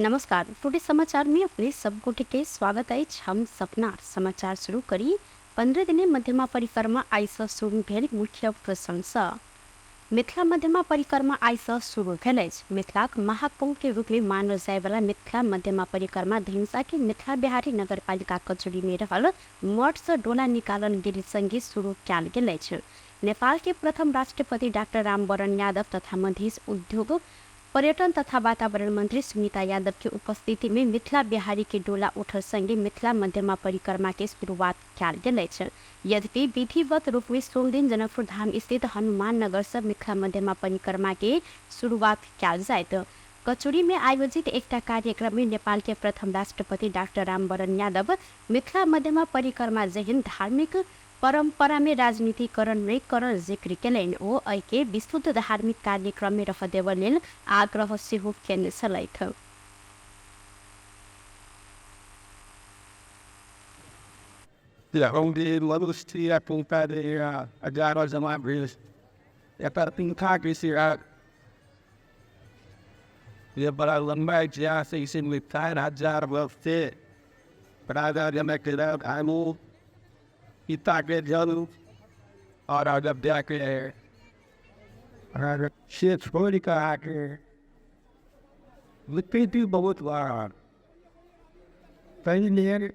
नमस्कार, टुडे समाचार में अपने सबको के स्वागत है। हम सपना समाचार शुरू करी। 15 दिने मध्यमा परिक्रमा आइस शुरू भेल मुख्य प्रशंसा। मिथिला मध्यमा परिक्रमा आइस शुरू भेल। मिथिलाक महाकुंभ के रूप में मानल जाय वाला मिथिला मध्यमा परिक्रमा धनुषा के मिथिला बिहारी नगरपालिका कचौड़ी में रहल मठ से डोला निकालन गेल संगे शुरू कयल गेल अछि। नेपाल के प्रथम राष्ट्रपति डॉक्टर रामवरण यादव तथा मध्य उद्योग पर्यटन तथा वातावरण मंत्री सुनीता यादव की उपस्थिति में मिथिला बिहारी के डोला उठल संगे मिथिला मध्यमा परिक्रमा के शुरुआत कयल गेल अछि। यद्यपि विधिवत रूप में सोम दिन जनकपुर धाम स्थित हनुमान नगर से मिथिला मध्यमा परिक्रमा के शुरुआत कयल जायत। कचौड़ी में आयोजित एक कार्यक्रम में नेपाल के प्रथम राष्ट्रपति डॉक्टर रामवरण यादव मिथिला मध्यमा परिक्रमा जहिन धार्मिक परंपरा में राजनीतिकरण नहीं कर जिक्र कैलन ओ ऐके विस्तृत धार्मिक कार्यक्रम में रह देवल लेल आग्रह सेहो केने छलैथ। Yeah, onde levels to a compadre a garage and libraries. If I think Congress here, yeah, but I love my jazz station with time. I jar well fit, but I got to make it out. I'm old. You talk at Janu, or out of deck there. Shit's really got here. Look, people both are. Finding there.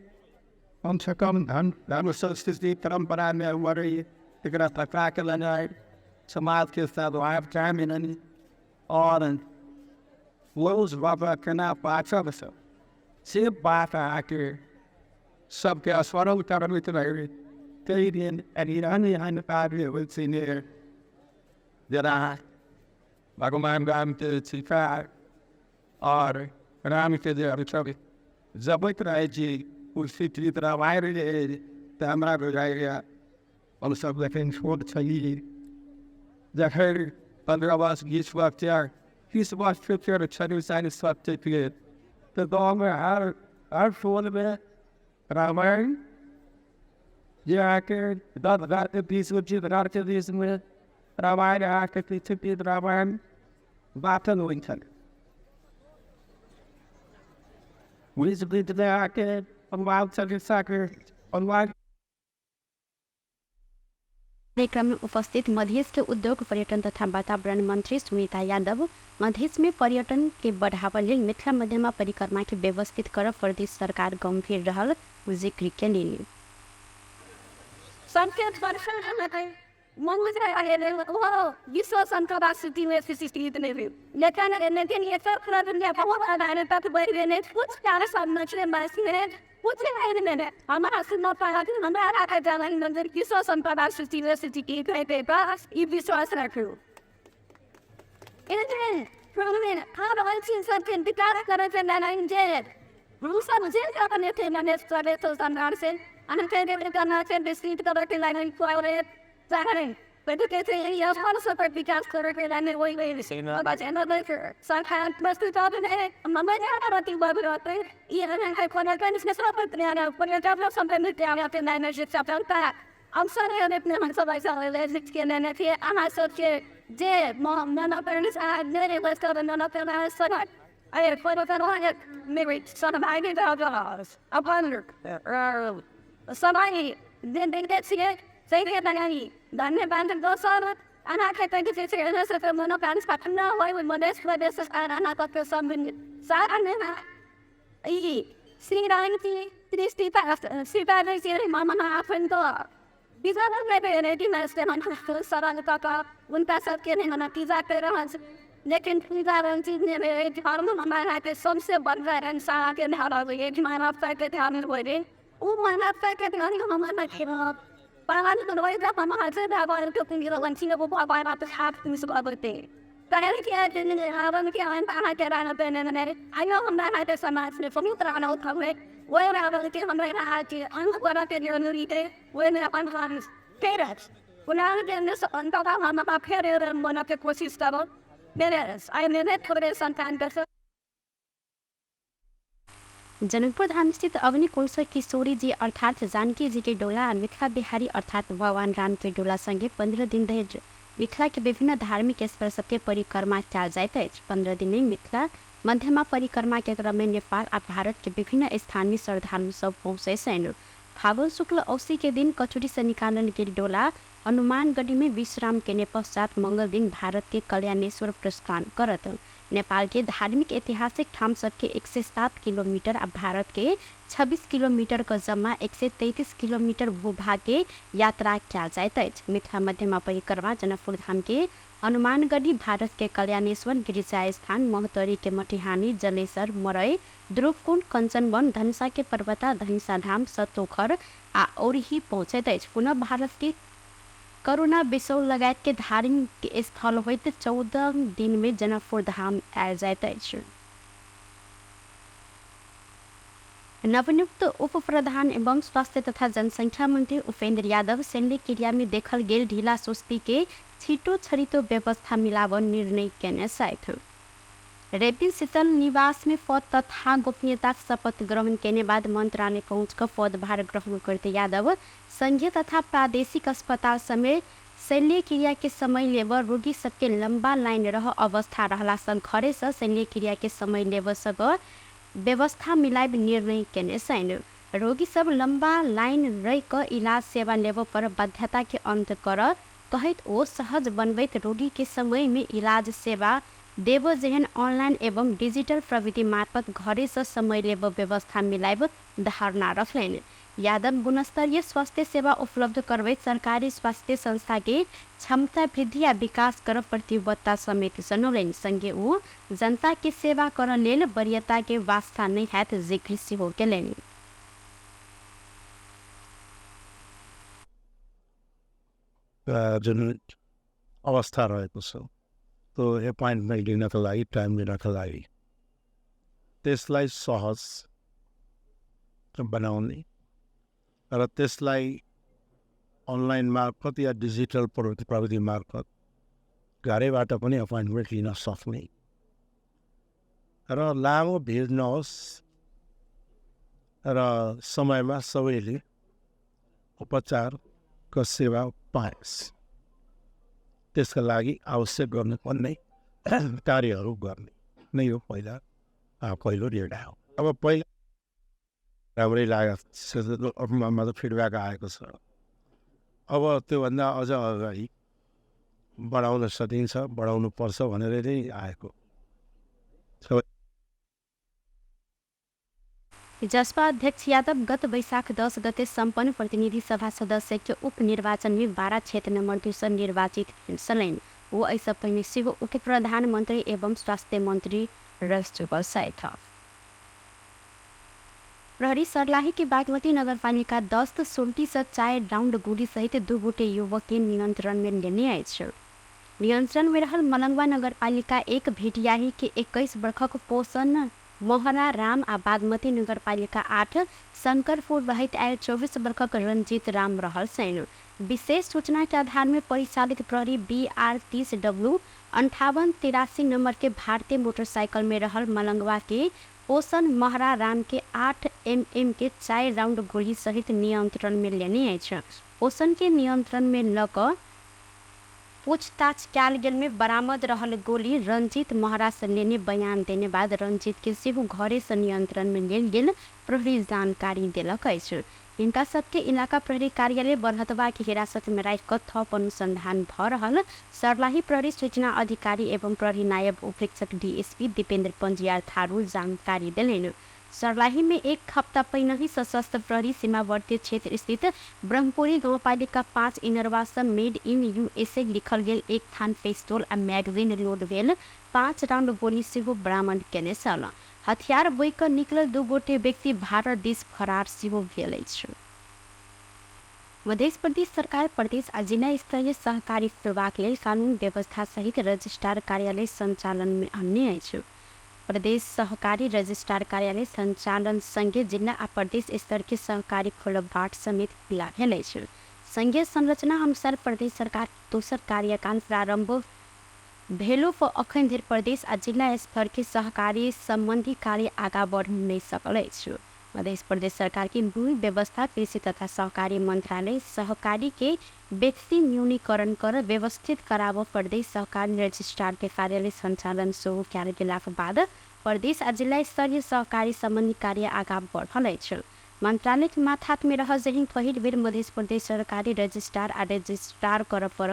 I'm checking on that was so steep that I'm but I know what are you picking up the faculty and I some miles kids that I have time in any on and lows rubber can out by trouble so. See a bath actor sub gas what over time with the area. Fade in and he only behind the 5 years would see near that I like a man going to see fire or and I'm to the other trouble. Zabit who's 50 that I'm hired the Amrago area on the subject things for the Chinese. That heard under us gets left there. He's about 50 to Chinese side of swept it to the dog I for the bit, but I'm wearing. Yeah, I cared. The piece of you that I could listen with, but I'm hired actively took it that I'm wearing. Back to Wington. Visibly to the arcade. कार्यक्रम में उपस्थित मध्य के उद्योग पर्यटन तथा वातावरण मंत्री सुनीता यादव मध्य में पर्यटन के बढ़ावा लेल मिथिला मध्यमा परिक्रमा के व्यवस्थित कर प्रदेश सरकार गंभीर रहल जिक्र केलनि। विश्व अन्तर्राष्ट्रिय में स्थिति लेकिन ये सब कुछ कार्य संरचना में कुछ नहीं हमारा सुनना पड़ा कि हमारा जाना नजर विश्व अन्तर्राष्ट्रिय में स्थिति के पास ये विश्वास रखो इन्हें problem how do I see something the cara करते नहीं जेल रूसा मुझे क्या करने थे मैंने सारे तो संदार से अनंत करना से डिस्ट्रिक्ट करके लाइन क्वालिटी जाने But if they have also because curriculum way about another sometimes must be done in my mother, even I put a kind of up when you have something down after manage it something that. I'm sorry if no one so myself skin and if I'm associate dead mom, none of them is I nearly let's go to none of them as son. I had put a lot married son of I did dollars. A wonder somebody then they get see it. Say that I done abandoned those on it, and I can't think of it as if I'm not about but no, I would modest for this and I got to something. Sad and see this deep after, see that I see Mamma half and dog. These are maybe an 18 minutes then on the Saran the Papa, when pass up getting on a pizza parents. Lekin Pizaranti never Harmon man had some say but that and Sack and how I will get my affected down in the wedding. Oh, my affected on my came up. But I don't know that my said I wanted to think of one thing about why not to have things about the day. But I didn't have a and I get on a pen and I know I'm not at some answer from you that I know public. Well, I will get on my heart. I'm what I get your new day when I'm on parents. When I get this on top of my period and one of the courses double. There is. I mean it for this sometimes better. Janakpur Dham स्थित अवनी कुलसर किशोरी जी अर्थात जानकी जी के डोला और मिथिला बिहारी अर्थात भगवान राम के डोला संगे 15 दिन मिथिला के विभिन्न धार्मिक स्थल सबके परिक्रमा कयल जाइत अछि। 15 दिन में मिथिला मध्यमा परिक्रमा के क्रम में नेपाल और भारत के विभिन्न स्थानीय श्रद्धालु सब पहुंचे हैं। फागुन शुक्ल औसी के दिन कचुरी से निकालने के डोला हनुमानगढ़ी में विश्राम के पश्चात मंगल दिन भारत के कल्याणेश्वर प्रस्थान करत। नेपाल के धार्मिक ऐतिहासिक ठाम सबके 107 किलोमीटर और भारत के 26 किलोमीटर का जम्मा 133 किलोमीटर भूभाग के यात्रा किया जाए। मिथिला मध्यमा परिक्रमा जनकपुर धाम के हनुमानगढ़ी, भारत के कल्याणेश्वर, गिरिजा स्थान, महोत्तरी के मटिहानी, जलेसर, मरई, ध्रुवकुंड, कंचनवन, धनुषा के पर्वता, धनुषा धाम, सतोखर और ही पहुँचे। पुनः भारत के करुणा बिसौल लगायत के धार्मिक स्थल होइत 14 दिन में जनकपुर धाम आयल जाए। नवनियुक्त उप प्रधान एवं स्वास्थ्य तथा जनसंख्या मंत्री उपेन्द्र यादव शल्य क्रिया में देखल गेल ढीला सुस्ती के छिटो छरितो व्यवस्था मिलावन निर्णय केने साथ रेपिन शीतल निवास में पद तथा गोपनीयता शपथ ग्रहण केने बाद मंत्रालय पहुंचकर पदभार ग्रहण करते यादव संघीय तथा प्रादेशिक अस्पताल समेत शल्य क्रिया के समय लेबर रोगी सबके लंबा लाइन रह अवस्था रहला सन घरे से शल्य क्रिया के समय लेबर सब व्यवस्था मिलाब निर्णय केने सैन। रोगी सब लंबा लाइन रह कर इलाज सेवा लेव पर बाध्यता के अंत कर कहत ओ सहज बनबैत रोगी के समय में इलाज सेवा देव जेहन ऑनलाइन एवं डिजिटल प्रविधि मार्फत घरे से समय लेव व्यवस्था मिलाब धारणा रखलन। यादव गुणस्तरीय स्वास्थ्य सेवा उपलब्ध करबैत सरकारी स्वास्थ्य संस्था के क्षमता वृद्धि आ विकास कर प्रतिबद्धता समेत जनौलन। संगे ओ जनता के सेवा कर लेल वरीयता के वास्ता नहीं हैत जिक्र सेहो केलनि। जुन अवस्था रहेको छ त्यो एपोइन्टमेन्ट लिनको लागि, टाइम लिनको लागि त्यसलाई सहज बनाउने र त्यसलाई अनलाइन मार्फत या डिजिटल प्रविधि मार्फत घरैबाट पनि एपोइन्टमेन्ट लिन सक्ने र लामो भिड नहोस् र समयमा सबैले उपचारको सेवा पाओस्, त्यसका लागि आवश्यक गर्नुपर्ने कार्यहरू गर्ने नै हो पहिलो निर्णय हो। अब पहिला राम्रै लागेको मतलब फिडब्याक आएको छ। अब त्योभन्दा अझ अगाडि बढाउन सकिन्छ, बढाउनु पर्छ भनेर नै आएको। जसपा अध्यक्ष यादव गत वैशाख 10 गते संपन्न प्रतिनिधि सभा सदस्य के उपनिर्वाचन में 12 क्षेत्र नंबर 2 से निर्वाचित छन्। वो ऐसा पहले शिव उप प्रधानमंत्री एवं स्वास्थ्य मंत्री रह चुकल था। प्रहरी सर्लाही के बागमती नगरपालिका 10 सोल्टी से 4 राउंड गोली सहित 2 गोटे युवक के नियंत्रण में लेने आए। नियंत्रण में रहल मलंगवा नगरपालिका 1 भेटियाही के 21 वर्षक पोषण मोहरा राम आ बागमती नगरपालिका 8 शंकरपुर रहित आयल 24 वर्षक रंजीत राम रहल सैन। विशेष सूचना के आधार में परिचालित प्रहरी BR 30W 5883 नंबर के भारतीय मोटरसाइकिल में रहल मलंगवा के पोषण मोहरा राम के 8 mm के 4 राउंड गोली सहित नियंत्रण में लेने आए। पोषण के नियंत्रण में लक पूछताछ कैल गेल में बरामद रहल गोली रंजीत महारा से लेने बयान देने बाद रंजीत के सेहो घरे से नियंत्रण में लेल गेल प्रहरी जानकारी दिलक। इनका सबके इलाका प्रहरी कार्यालय बरहतवा के हिरासत में राख कर थप अनुसंधान भ रहल सर्लाही प्रहरी सूचना अधिकारी एवं प्रहरी नायब उपरीक्षक DSP दीपेंद्र पंजियार थारू जानकारी दिलेन। सर्लाही में 1 हफ्ता पहले ही सशस्त्र प्रहरी सीमावर्ती क्षेत्र स्थित ब्रह्मपुरी गाउँपालिका 5 इनरवासन मेड इन USA लिखल गेल 1 थान पिस्तौल आ मैगजीन लोड भेल 5 राउंड गोली सेहो बरामद केने छल। हथियार बोइ कऽ निकलल 2 गोटे व्यक्ति भारत दिस फरार सेहो भेल अछि। मध्य प्रदेश सरकार प्रदेश आ जिला स्तरीय सहकारी सेवाक लेल कानून व्यवस्था सहित रजिस्ट्रार कार्यालय संचालन में अन्य अछि। प्रदेश सहकारी रजिस्ट्रार कार्यालय संचालन संघीय जिला आ प्रदेश स्तर के सहकारी खोलबाट समेत खुला भेल अछि। संघीय संरचना अनुसार प्रदेश सरकार दोसर कार्यकाल प्रारंभ भेलो पर अखन धरि प्रदेश आ जिला स्तर के सहकारी संबंधी कार्य आगा बढ़ नहीं सकल अछि। मध्य प्रदेश सरकार की मूल व्यवस्था कृषि तथा सहकारी मंत्रालय सहकारी के व्यक्ति न्यूनीकरण कर व्यवस्थित कराव प्रदेश सहकारी रजिस्ट्रार के कार्यालय संचालन शुरू कैल गेलाक बाद प्रदेश आ जिल्ला स्तरीय सहकारी सम्बन्धी कार्य आगाँ बढ़ल अछि। मंत्रालय के माथात में रह जही पहिल बेर मध्य प्रदेश सरकारी रजिस्ट्रार आ रजिस्ट्रार कर पर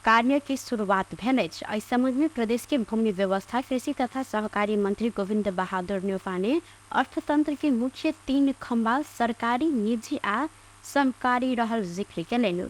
कार्य की शुरुआत भेल अछि। एहि संबंध में प्रदेश के भूमि व्यवस्था, कृषि तथा सहकारी मंत्री गोविंद बहादुर न्यौपा ने अर्थतंत्र के मुख्य 3 खंभा सरकारी, निजी आ सहकारी रहल जिक्र कयलनि।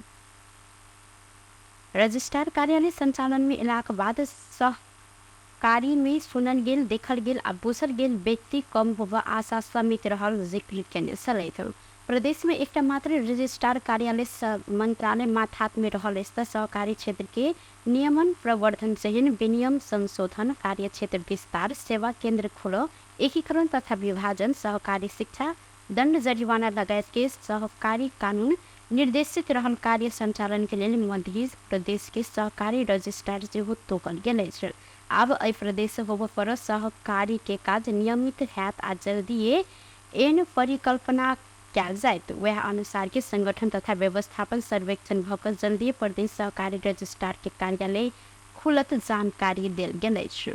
रजिस्ट्रार कार्यालय संचालन में अयलाक बाद सहकारी में सुनल गेल, देखल गेल आ बुझल गेल व्यक्ति कम होबा आशा समित रहल जिक्र केने छलथि। प्रदेश में एकटा मात्र रजिस्ट्रार कार्यालय मंत्रालय माथात में रहल स्तर सहकारी क्षेत्र के नियमन, प्रवर्धन, चयन, विनियम, संशोधन, कार्य क्षेत्र विस्तार, सेवा केंद्र खोलो, एकीकरण तथा विभाजन, सहकारी शिक्षा, दंड, जरिवाना लगायत के सहकारी कानून निर्देशित रहल कार्य संचालन के लिए मध्य प्रदेश के सहकारी रजिस्ट्रार से तोकल गेल अछि। आब एहि प्रदेश होबऽ पर सहकारी के काज नियमित हैत आ जल्दी एन परिकल्पना कयल जायत। वह अनुसार के संगठन तथा व्यवस्थापन सर्वेक्षण भऽ कऽ जल्दी प्रदेश सहकारी रजिस्ट्रार के कार्यालय खुलत जानकारी देल गेल अछि।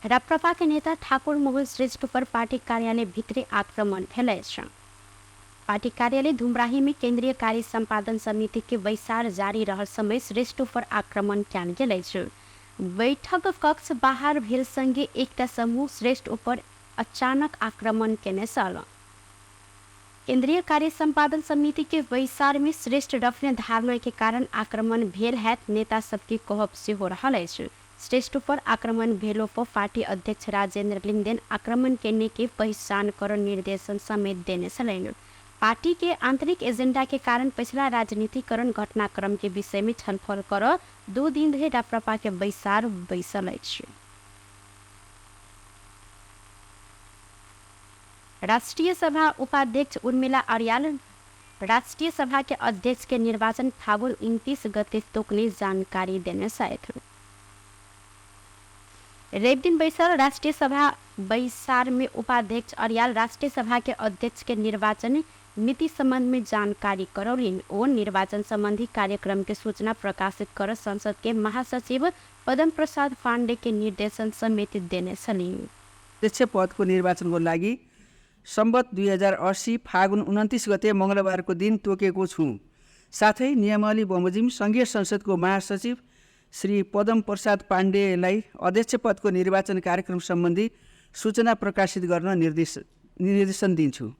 राप्रपा के नेता ठाकुर मोहन श्रेष्ठ पर पार्टी कार्यालय भीतरे आक्रमण भेल अछि। पार्टी कार्यालय धुमराही में केंद्रीय कार्य संपादन समिति के बैसार जारी रहल समय श्रेष्ठ पर आक्रमण कयल गेल अछि। बैठक कक्ष बाहर भेल संगे एकटा समूह श्रेष्ठ पर अचानक आक्रमण केने छल। केंद्रीय कार्य संपादन समिति के बैसार में श्रेष्ठ रखने धारणा के कारण आक्रमण भेल हैत नेता सबके कहब से हो रहल अछि। श्रेष्ठ पर आक्रमण भेलो पर पार्टी अध्यक्ष राजेंद्र लिंगदेन आक्रमण करने के पहचान कर निर्देशन समेत देने छलनि। पार्टी के आंतरिक एजेंडा के कारण पिछला राजनीतिकरण घटनाक्रम के विषय में छलफल कर 2 दिन धरि राप्रपा के बैसार बैसल अछि। राष्ट्रीय सभा उपाध्यक्ष उर्मिला अर्याल राष्ट्रीय सभा के अध्यक्ष के निर्वाचन फागुन 29 गते तोकने जानकारी देने छथि। रवि दिन बैसल राष्ट्रीय सभा बैसार में उपाध्यक्ष अर्याल राष्ट्रीय सभा के अध्यक्ष के निर्वाचन मिति संबंध में जानकारी करौलिन। ओ निर्वाचन संबंधी कार्यक्रम के सूचना प्रकाशित कर संसद के महासचिव पदम प्रसाद पांडे के निर्देशन समेत देने छलिन्। अध्यक्ष पद को निर्वाचन को लागि सम्बत 2080 फागुन 29 गते मंगलबार को दिन तोकेको छु। साथै नियमावली बमोजिम संघीय संसद को महासचिव श्री पदम प्रसाद पाण्डेलाई अध्यक्ष पद को निर्वाचन कार्यक्रम सम्बन्धी सूचना प्रकाशित गर्न निर्देशन दिन्छु।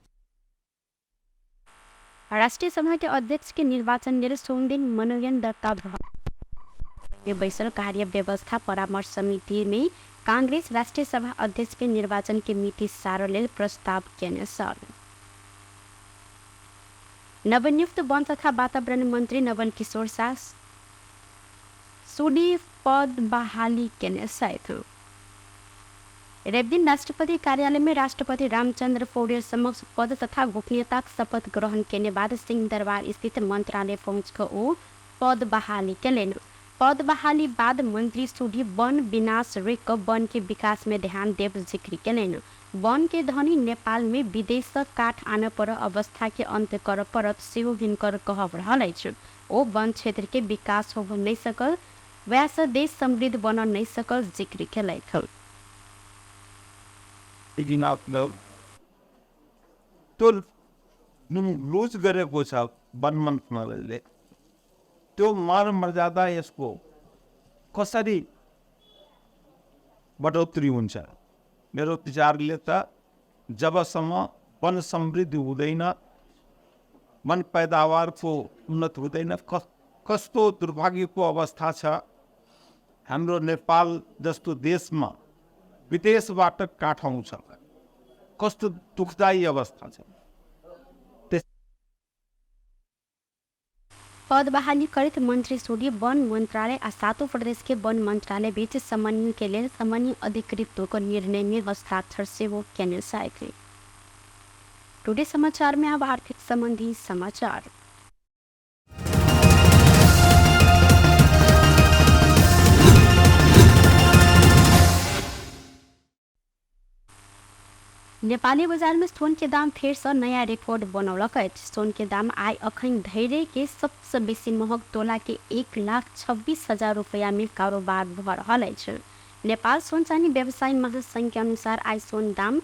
राष्ट्रीय सभा के अध्यक्ष के निर्वाचन लेल सोमदिन मनोनयन दर्ता बैसल कार्य व्यवस्था परामर्श समिति में कांग्रेस राष्ट्रीय सभा अध्यक्ष के निर्वाचन के मिति सार लेल प्रस्ताव केने छल। नवनियुक्त वन तथा वातावरण मंत्री नवन किशोर शाह सुडी पद बहाली केने छथि। रवि दिन राष्ट्रपति कार्यालय में राष्ट्रपति रामचंद्र पौडेल समक्ष पद तथा गोपनीयता शपथ ग्रहण केने बाद सिंह दरबार स्थित मंत्रालय पहुंच ओ पद बहाली केलनि। पद बहाली बाद मंत्री सुडी वन विनाश रोक वन के विकास में ध्यान देव जिक्र केलनि। वन के धनी नेपाल में विदेश काठ आने पर अवस्था के अंत कर परत सेहो हिनकर कहब रहल अछि। ओ वन क्षेत्र के विकास हो नहीं सकल वैसे देश समृद्ध बन नहीं सकल जिक्र केलथि। त्यो लुज गरेको छ वन मन्त्रालयले त्यो मान मर्यादा यसको कसरी बढोत्तरी हुन्छ। मेरो विचारले त जबसम्म वन समृद्धि हुँदैन, वन पैदावारको उन्नत हुँदैन, कस्तो दुर्भाग्यको अवस्था छ। हाम्रो नेपाल जस्तो देशमा विदेशबाट काठ आउँछ, कस्तो दुखदायी अवस्था छ। पद बहाली करित मंत्री सूडी वन मंत्रालय आ 7 प्रदेश के वन मंत्रालय बीच समन्वय के लिए समन्वय अधिकृत को निर्णय में हस्ताक्षर से वो केने छथि। टुडे समाचार में अब आर्थिक संबंधी समाचार। नेपाली बजार में सोन के दाम फिर से नया रिकॉर्ड बनौलक। सोन के दाम आइ अखन धैर्य के सबसे बेसी महग तोला के 1,26,000 रुपया में कारोबार भ रहल अछि। नेपाल सोन चानी व्यवसायी महासंघ के अनुसार आइ सोन दाम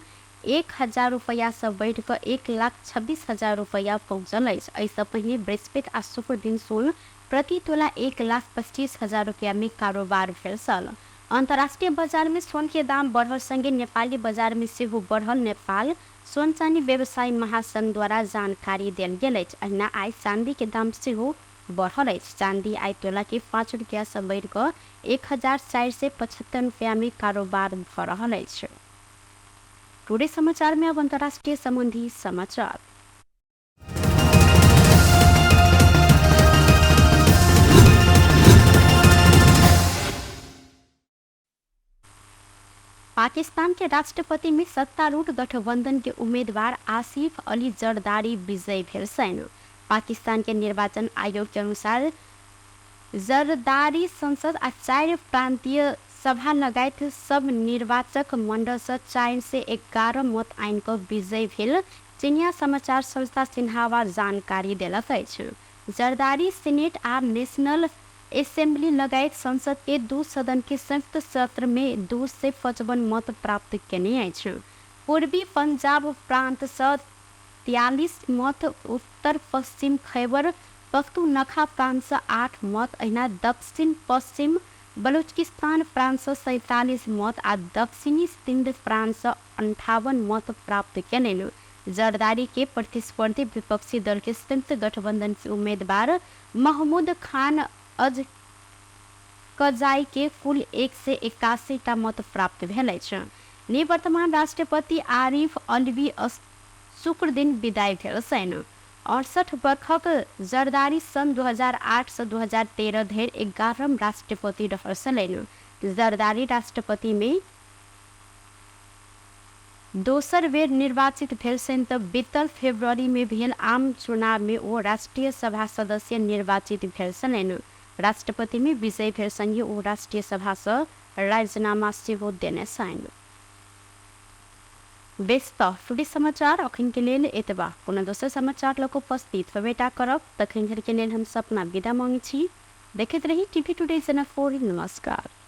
1,000 रुपया से बढ़ कर 1,26,000 रुपया पहुँचल अछि। एहिसँ पहिने बृहस्पति आ शुक्र दिन सोन प्रति तोला 1,25,000 रुपया में कारोबार भेल छल। अंतर्राष्ट्रीय बाजार में सोन के दाम बढ़ल संगे नेपाली बाजार में सेहो बढ़ल नेपाल सोन चानी व्यवसायी महासंघ द्वारा जानकारी देल गेल अछि। अहिना आइ चांदी के दाम सेहो बढ़ल अछि। चांदी आइ तोला के 5 रुपया से बढ़ कर 1,475 रुपया में कारोबार भ रहल अछि। टुडे समाचार में अब अंतर्राष्ट्रीय संबंधी समाचार। पाकिस्तान के राष्ट्रपति में सत्तारूढ़ गठबंधन के उम्मीदवार आसिफ अली जरदारी विजयी भेल छन्। पाकिस्तान के निर्वाचन आयोग के अनुसार जरदारी संसद आ 4 प्रांतीय सभा लगायत सब निर्वाचक मंडल से 411 मत आइन कर विजयी भेल चीनिया समाचार संस्था सिन्हावा जानकारी देलक अछि। जरदारी सीनेट आ नेशनल असेंबली लगायत संसद के 2 सदन के संयुक्त सत्र में 255 मत प्राप्त केने अछि। पूर्वी पंजाब प्रांत से 43 मत, उत्तर पश्चिम खैबर पख्तूनख्वा प्रांत से 8 मत, अहिना दक्षिण पश्चिम बलूचिस्तान प्रांत से 47 मत आ दक्षिणी सिंध प्रांत से 58 मत प्राप्त केने। जरदारी के प्रतिस्पर्धी विपक्षी दल के संयुक्त गठबंधन के उम्मीदवार महमूद खान अज कजाई के कुल 181 मत प्राप्त भेल अछि। निवर्तमान राष्ट्रपति आरिफ अलवी शुक्र दिन विदाई भेल छन्। 68 वर्षक जरदारी सन 2008 से 2013 धरि 11म राष्ट्रपति रहल छलनि। जरदारी राष्ट्रपति में दोसर बेर निर्वाचित भेल छन् तऽ बीतल फरवरी में भेल आम चुनाव में ओ राष्ट्रीय सभा सदस्य निर्वाचित भेल छलनि। राष्ट्रपति में विजयी भेल संगे ओ राष्ट्रीय सभा से राजीनामा सेहो देने छन्। व्यस्त टुडे समाचार अखन के लेल एतबा। कोनो दोसर समाचार लऽ कऽ उपस्थित हेबेटा करब तखन धरि के लेल हम सपना विदा मांगै छी। देखैत रही टीवी टुडे जनकपुर। नमस्कार।